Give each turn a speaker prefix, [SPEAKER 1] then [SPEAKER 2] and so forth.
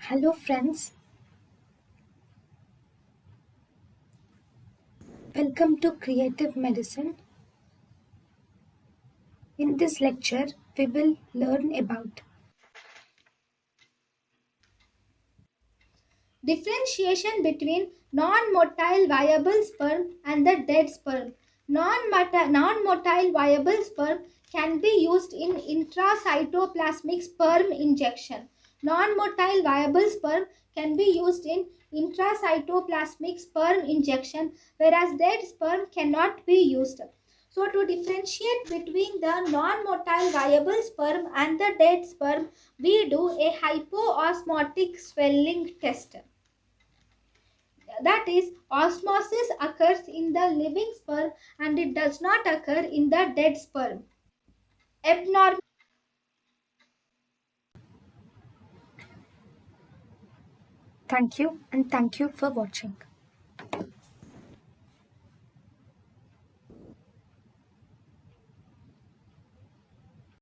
[SPEAKER 1] Hello, friends. Welcome to Creative Medicine. In this lecture, we will learn about
[SPEAKER 2] Differentiation between non-motile viable sperm and the dead sperm. Non-motile viable sperm can be used in intracytoplasmic sperm injection. Non-motile viable sperm can be used in intracytoplasmic sperm injection, whereas dead sperm cannot be used. So, to differentiate between the non-motile viable sperm and the dead sperm, we do a hypoosmotic swelling test. That is, osmosis occurs in the living sperm and it does not occur in the dead sperm. Abnormal.
[SPEAKER 1] thank you and thank you for watching.